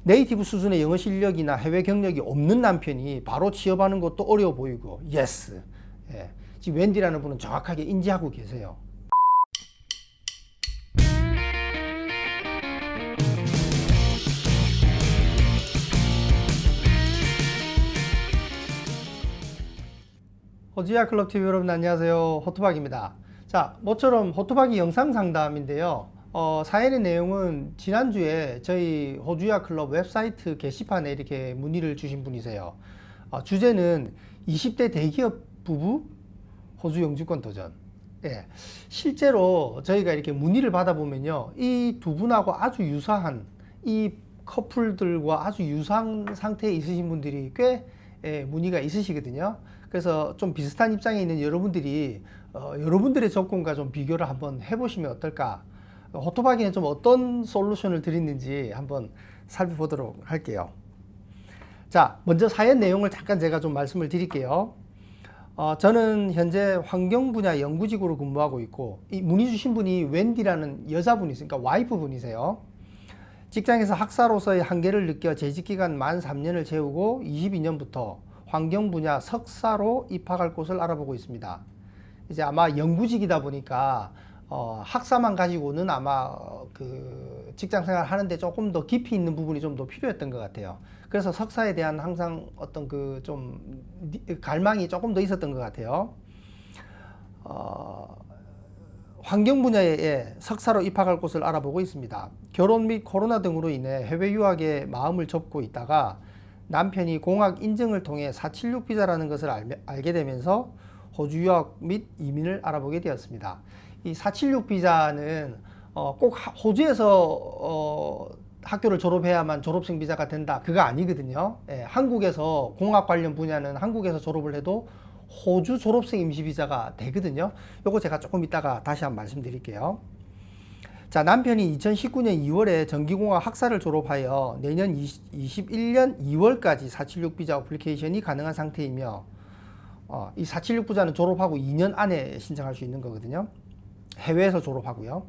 네이티브 수준의 영어 실력이나 해외 경력이 없는 남편이 바로 취업하는 것도 어려워 보이고, 예스. 예. 지금 웬디라는 분은 정확하게 인지하고 계세요. 호주야 클럽 TV 여러분 안녕하세요. 호토박입니다. 자, 모처럼 호토박이 영상 상담인데요. 사연의 내용은 지난주에 저희 호주야 클럽 웹사이트 게시판에 이렇게 문의를 주신 분이세요. 주제는 20대 대기업 부부 호주 영주권 도전. 예, 실제로 저희가 이렇게 문의를 받아보면요, 이 두 분하고 아주 유사한, 이 커플들과 아주 유사한 상태에 있으신 분들이 꽤 문의가 있으시거든요. 그래서 좀 비슷한 입장에 있는 여러분들이 여러분들의 조건과 좀 비교를 한번 해보시면 어떨까. 호토박이는 좀 어떤 솔루션을 드리는지 한번 살펴보도록 할게요. 자, 먼저 사연 내용을 잠깐 제가 좀 말씀을 드릴게요. 저는 현재 환경 분야 연구직으로 근무하고 있고, 이 문의 주신 분이 웬디라는 여자분이세요. 그러니까 와이프분이세요. 직장에서 학사로서의 한계를 느껴 재직 기간 만 3년을 채우고 22년부터 환경 분야 석사로 입학할 곳을 알아보고 있습니다. 이제 아마 연구직이다 보니까 학사만 가지고는 아마 그 직장 생활 하는데 조금 더 깊이 있는 부분이 좀 더 필요했던 것 같아요. 그래서 석사에 대한 항상 어떤 그 좀 갈망이 조금 더 있었던 것 같아요. 환경 분야에 석사로 입학할 곳을 알아보고 있습니다. 결혼 및 코로나 등으로 인해 해외 유학에 마음을 접고 있다가 남편이 공학 인증을 통해 476 비자라는 것을 알게 되면서 호주 유학 및 이민을 알아보게 되었습니다. 이 476 비자는 꼭 호주에서 학교를 졸업해야만 졸업생 비자가 된다, 그거 아니거든요. 예, 한국에서 공학 관련 분야는 한국에서 졸업을 해도 호주 졸업생 임시 비자가 되거든요. 요거 제가 조금 이따가 다시 한번 말씀드릴게요. 자, 남편이 2019년 2월에 전기공학 학사를 졸업하여 내년 21년 2월까지 476 비자 어플리케이션이 가능한 상태이며, 이 476 비자는 졸업하고 2년 안에 신청할 수 있는 거거든요. 해외에서 졸업하고요.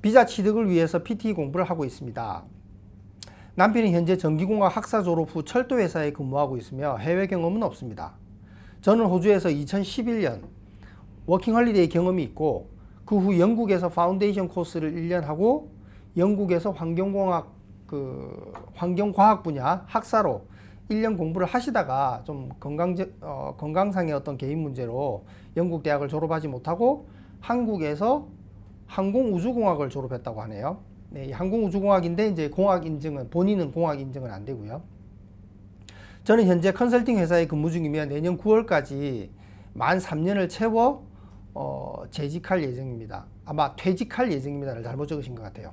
비자 취득을 위해서 PT 공부를 하고 있습니다. 남편이 현재 전기공학 학사 졸업 후 철도회사에 근무하고 있으며 해외 경험은 없습니다. 저는 호주에서 2011년 워킹홀리데이 경험이 있고, 그 후 영국에서 파운데이션 코스를 1년 하고 영국에서 환경과학 분야 학사로 1년 공부를 하시다가 좀 건강상의 어떤 개인 문제로 영국 대학을 졸업하지 못하고 한국에서 항공우주공학을 졸업했다고 하네요. 네, 항공우주공학인데 이제 공학 인증은, 본인은 공학 인증은 안 되고요. 저는 현재 컨설팅 회사에 근무 중이며 내년 9월까지 만 3년을 채워 재직할 예정입니다. 아마 퇴직할 예정입니다를 잘못 적으신 것 같아요.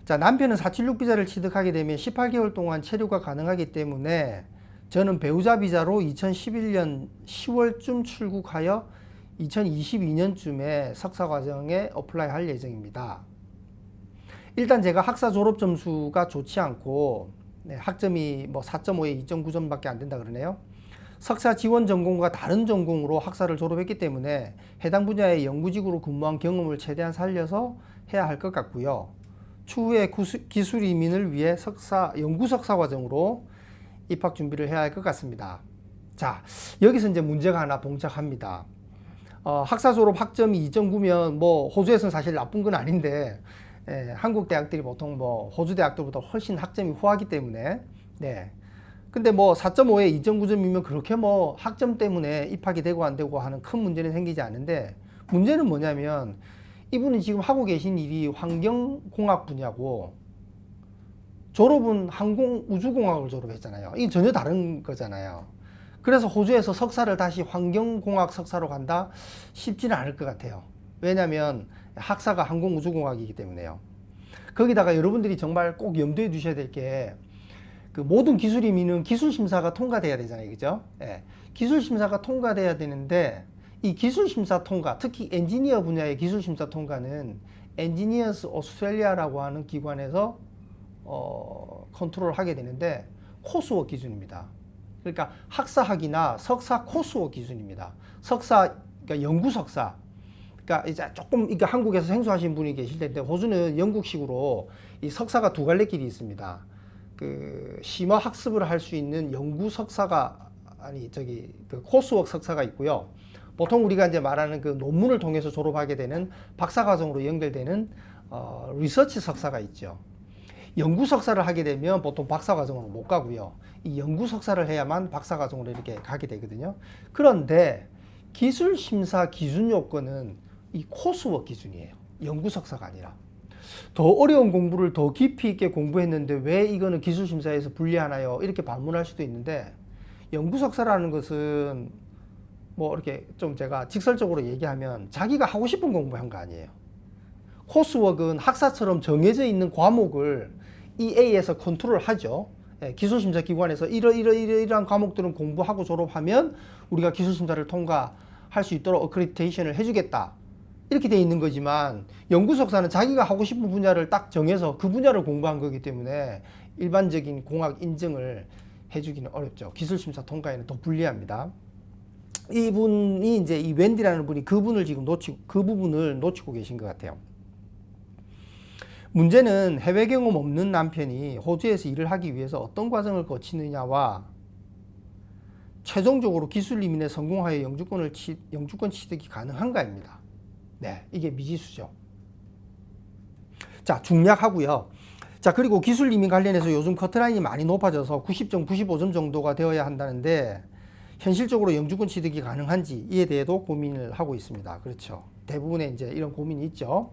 자, 남편은 476 비자를 취득하게 되면 18개월 동안 체류가 가능하기 때문에 저는 배우자 비자로 2011년 10월쯤 출국하여 2022년쯤에 석사 과정에 어플라이 할 예정입니다. 일단 제가 학사 졸업 점수가 좋지 않고, 학점이 뭐 4.5에 2.9점밖에 안 된다 그러네요. 석사 지원 전공과 다른 전공으로 학사를 졸업했기 때문에 해당 분야의 연구직으로 근무한 경험을 최대한 살려서 해야 할 것 같고요. 추후에 기술 이민을 위해 연구 석사 과정으로 입학 준비를 해야 할 것 같습니다. 자, 여기서 이제 문제가 하나 봉착합니다. 학사 졸업 학점이 2.9면 뭐 호주에서는 사실 나쁜 건 아닌데, 한국 대학들이 보통 뭐 호주 대학들보다 훨씬 학점이 후하기 때문에, 네. 근데 뭐 4.5에 2.9점이면 그렇게 뭐 학점 때문에 입학이 되고 안 되고 하는 큰 문제는 생기지 않는데, 문제는 뭐냐면 이분이 지금 하고 계신 일이 환경공학 분야고 졸업은 항공우주공학을 졸업했잖아요. 이게 전혀 다른 거잖아요. 그래서 호주에서 석사를 다시 환경공학 석사로 간다? 쉽지는 않을 것 같아요. 왜냐하면 학사가 항공우주공학이기 때문에요. 거기다가 여러분들이 정말 꼭 염두에 두셔야 될 게, 그 모든 기술 이민은 기술 심사가 통과돼야 되잖아요. 그죠? 예. 기술 심사가 통과돼야 되는데, 이 기술 심사 통과, 특히 엔지니어 분야의 기술 심사 통과는 엔지니어스 오스트레일리아라고 하는 기관에서 컨트롤 하게 되는데, 코스웍 기준입니다. 그러니까 학사학위나 석사 코스웍 기준입니다. 석사, 그러니까 연구 석사. 그러니까 이제 조금 그러니까 한국에서 생소하신 분이 계실 텐데, 호주는 영국식으로 이 석사가 두 갈래 길이 있습니다. 그 심화 학습을 할 수 있는 연구 석사가 그 코스웍 석사가 있고요. 보통 우리가 이제 말하는 그 논문을 통해서 졸업하게 되는 박사 과정으로 연결되는 리서치 석사가 있죠. 연구 석사를 하게 되면 보통 박사 과정으로 못 가고요. 이 연구 석사를 해야만 박사 과정으로 이렇게 가게 되거든요. 그런데 기술 심사 기준 요건은 이 코스웍 기준이에요. 연구 석사가 아니라. 더 어려운 공부를 더 깊이 있게 공부했는데 왜 이거는 기술 심사에서 불리하나요? 이렇게 반문할 수도 있는데, 연구 석사라는 것은 뭐 이렇게 좀 제가 직설적으로 얘기하면 자기가 하고 싶은 공부한 거 아니에요. 코스웍은 학사처럼 정해져 있는 과목을 EA에서 컨트롤 하죠. 기술심사기관에서 이러한 과목들은 공부하고 졸업하면 우리가 기술심사를 통과할 수 있도록 어크리디테이션을 해주겠다. 이렇게 돼 있는 거지만, 연구석사는 자기가 하고 싶은 분야를 딱 정해서 그 분야를 공부한 거기 때문에 일반적인 공학 인증을 해주기는 어렵죠. 기술심사 통과에는 더 불리합니다. 이분이 이제 이 웬디라는 분이 그 부분을 놓치고 계신 것 같아요. 문제는 해외 경험 없는 남편이 호주에서 일을 하기 위해서 어떤 과정을 거치느냐와 최종적으로 기술 이민에 성공하여 영주권 취득이 가능한가입니다. 네, 이게 미지수죠. 자, 중략하고요. 자, 그리고 기술 이민 관련해서 요즘 커트라인이 많이 높아져서 90점, 95점 정도가 되어야 한다는데, 현실적으로 영주권 취득이 가능한지 이에 대해도 고민을 하고 있습니다. 그렇죠. 대부분의 이제 이런 고민이 있죠.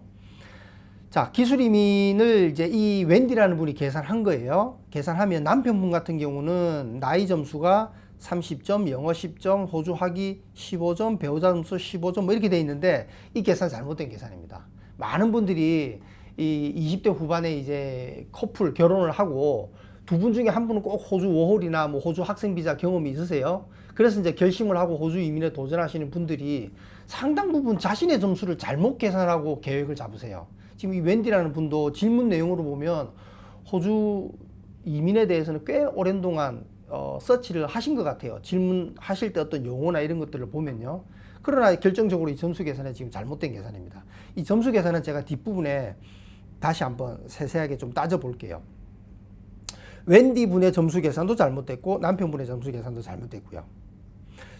자, 기술 이민을 이제 이 웬디라는 분이 계산한 거예요. 계산하면 남편분 같은 경우는 나이 점수가 30점, 영어 10점, 호주 학위 15점, 배우자 점수 15점 뭐 이렇게 돼 있는데, 이 계산 잘못된 계산입니다. 많은 분들이 이 20대 후반에 이제 커플 결혼을 하고 두 분 중에 한 분은 꼭 호주 워홀이나 뭐 호주 학생 비자 경험이 있으세요. 그래서 이제 결심을 하고 호주 이민에 도전하시는 분들이 상당 부분 자신의 점수를 잘못 계산하고 계획을 잡으세요. 지금 이 웬디라는 분도 질문 내용으로 보면 호주 이민에 대해서는 꽤 오랜 동안 서치를 하신 것 같아요. 질문하실 때 어떤 용어나 이런 것들을 보면요. 그러나 결정적으로 이 점수 계산은 지금 잘못된 계산입니다. 이 점수 계산은 제가 뒷부분에 다시 한번 세세하게 좀 따져볼게요. 웬디 분의 점수 계산도 잘못됐고 남편분의 점수 계산도 잘못됐고요.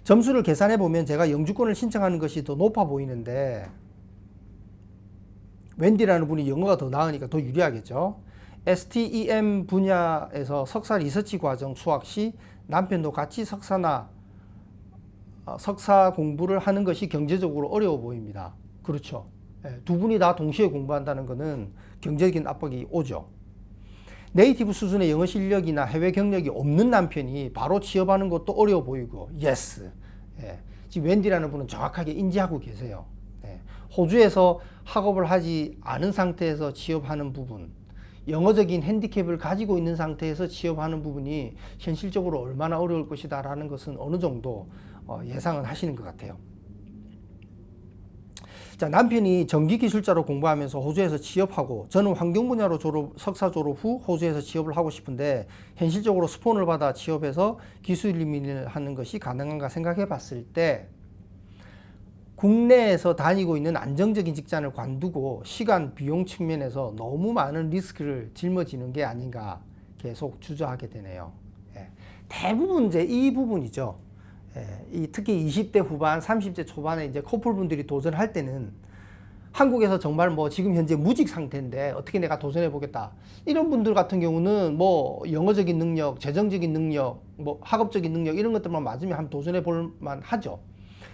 점수를 계산해 보면 제가 영주권을 신청하는 것이 더 높아 보이는데, 웬디라는 분이 영어가 더 나으니까 더 유리하겠죠. STEM 분야에서 석사 리서치 과정 수학 시 남편도 같이 석사 공부를 하는 것이 경제적으로 어려워 보입니다. 그렇죠. 두 분이 다 동시에 공부한다는 것은 경제적인 압박이 오죠. 네이티브 수준의 영어 실력이나 해외 경력이 없는 남편이 바로 취업하는 것도 어려워 보이고, 예스. 지금 웬디라는 분은 정확하게 인지하고 계세요. 호주에서 학업을 하지 않은 상태에서 취업하는 부분, 영어적인 핸디캡을 가지고 있는 상태에서 취업하는 부분이 현실적으로 얼마나 어려울 것이다 라는 것은 어느 정도 예상은 하시는 것 같아요. 자, 남편이 전기기술자로 공부하면서 호주에서 취업하고, 저는 환경 분야로 석사 졸업 후 호주에서 취업을 하고 싶은데 현실적으로 스폰을 받아 취업해서 기술 이민을 하는 것이 가능한가 생각해 봤을 때, 국내에서 다니고 있는 안정적인 직장을 관두고 시간, 비용 측면에서 너무 많은 리스크를 짊어지는 게 아닌가 계속 주저하게 되네요. 대부분 이제 이 부분이죠. 특히 20대 후반, 30대 초반에 이제 커플분들이 도전할 때는 한국에서 정말 뭐 지금 현재 무직 상태인데 어떻게 내가 도전해 보겠다. 이런 분들 같은 경우는 뭐 영어적인 능력, 재정적인 능력, 뭐 학업적인 능력 이런 것들만 맞으면 한번 도전해 볼 만하죠.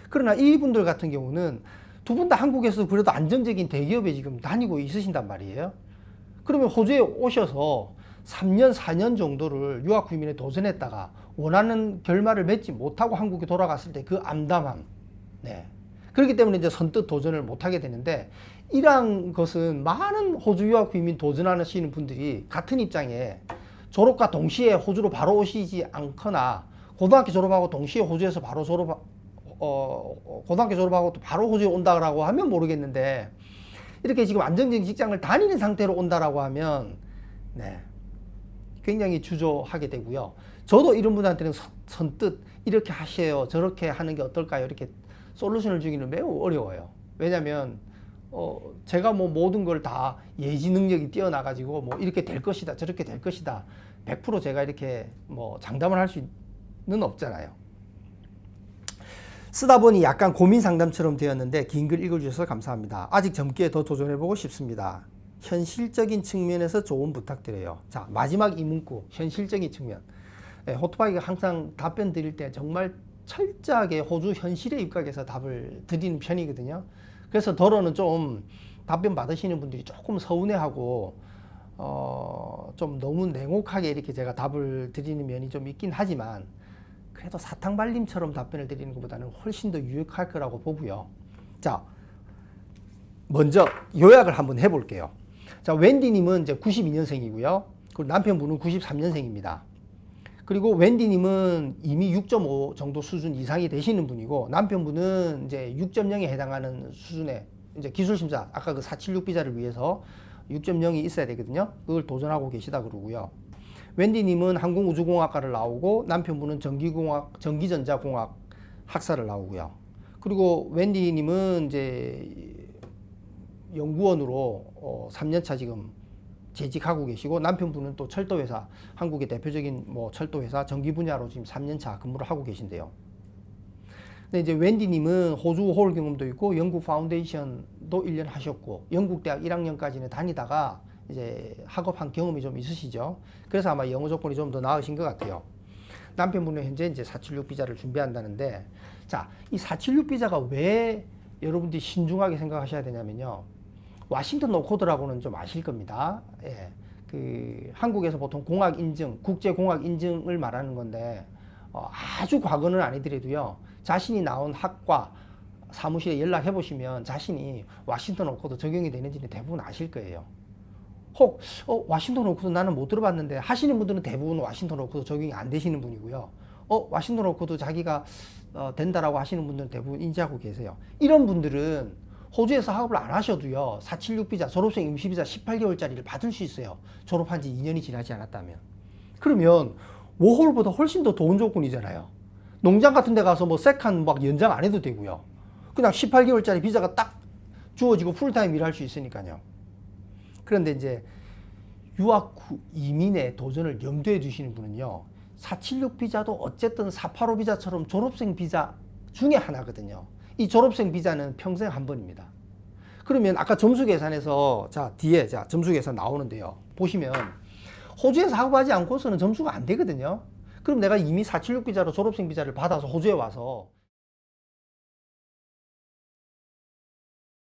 그러나 이분들 같은 경우는 두 분 다 한국에서 그래도 안정적인 대기업에 지금 다니고 있으신단 말이에요. 그러면 호주에 오셔서 3년, 4년 정도를 유학 이민에 도전했다가 원하는 결말을 맺지 못하고 한국에 돌아갔을 때 그 암담함. 그렇기 때문에 이제 선뜻 도전을 못하게 되는데, 이러한 것은 많은 호주 유학 이민 도전하시는 분들이 같은 입장에 졸업과 동시에 호주로 바로 오시지 않거나, 고등학교 졸업하고 동시에 호주에서 바로 고등학교 졸업하고 또 바로 호주에 온다라고 하면 모르겠는데, 이렇게 지금 안정적인 직장을 다니는 상태로 온다라고 하면 굉장히 주저하게 되고요. 저도 이런 분한테는 선뜻 이렇게 하세요, 저렇게 하는 게 어떨까요, 이렇게 솔루션을 주기는 매우 어려워요. 왜냐하면 제가 뭐 모든 걸 다 예지 능력이 뛰어나가지고 뭐 이렇게 될 것이다, 저렇게 될 것이다, 100% 제가 이렇게 뭐 장담을 할 수는 없잖아요. 쓰다 보니 약간 고민 상담처럼 되었는데 긴 글 읽어주셔서 감사합니다. 아직 젊기에 더 도전해보고 싶습니다. 현실적인 측면에서 조언 부탁드려요. 자, 마지막 이 문구, 현실적인 측면. 호토바이가 항상 답변 드릴 때 정말 철저하게 호주 현실에 입각해서 답을 드리는 편이거든요. 그래서 더러는 좀 답변 받으시는 분들이 조금 서운해하고 좀 너무 냉혹하게 이렇게 제가 답을 드리는 면이 좀 있긴 하지만 그래도 사탕발림처럼 답변을 드리는 것보다는 훨씬 더 유익할 거라고 보고요. 자, 먼저 요약을 한번 해볼게요. 자, 웬디님은 이제 92년생이고요. 그리고 남편분은 93년생입니다. 그리고 웬디님은 이미 6.5 정도 수준 이상이 되시는 분이고 남편분은 이제 6.0에 해당하는 수준의 이제 기술심사, 아까 그 476 비자를 위해서 6.0이 있어야 되거든요. 그걸 도전하고 계시다 그러고요. 웬디님은 항공우주공학과를 나오고 남편분은 전기전자공학 학사를 나오고요. 그리고 웬디님은 이제 연구원으로 3년차 지금 재직하고 계시고 남편분은 또 철도회사, 한국의 대표적인 뭐 철도회사 전기 분야로 지금 3년차 근무를 하고 계신데요. 근데 이제 웬디님은 호주 홀 경험도 있고 영국 파운데이션도 1년 하셨고 영국 대학 1학년까지는 다니다가 이제 학업한 경험이 좀 있으시죠. 그래서 아마 영어 조건이 좀 더 나으신 것 같아요. 남편분은 현재 이제 476 비자를 준비한다는데, 자, 이 476 비자가 왜 여러분들이 신중하게 생각하셔야 되냐면요. 워싱턴 오코드라고는 좀 아실 겁니다. 예. 그 한국에서 보통 공학 인증, 국제 공학 인증을 말하는 건데 아주 과거는 아니더라도요. 자신이 나온 학과 사무실에 연락해 보시면 자신이 워싱턴 오코드 적용이 되는지는 대부분 아실 거예요. 혹 워싱턴 오코드 나는 못 들어봤는데 하시는 분들은 대부분 워싱턴 오코드 적용이 안 되시는 분이고요. 워싱턴 오코드 자기가 된다라고 하시는 분들은 대부분 인지하고 계세요. 이런 분들은 호주에서 학업을 안 하셔도요. 476 비자, 졸업생 임시 비자 18개월짜리를 받을 수 있어요. 졸업한 지 2년이 지나지 않았다면. 그러면 워홀보다 훨씬 더 좋은 조건이잖아요. 농장 같은 데 가서 뭐 세컨 막 연장 안 해도 되고요. 그냥 18개월짜리 비자가 딱 주어지고 풀타임 일할 수 있으니까요. 그런데 이제 유학 후 이민의 도전을 염두에 두시는 분은요. 476 비자도 어쨌든 485 비자처럼 졸업생 비자 중에 하나거든요. 이 졸업생 비자는 평생 한 번입니다. 그러면 아까 점수 계산에서 자 뒤에 자 점수 계산 나오는데요. 보시면 호주에서 학업하지 않고서는 점수가 안 되거든요. 그럼 내가 이미 476 비자로 졸업생 비자를 받아서 호주에 와서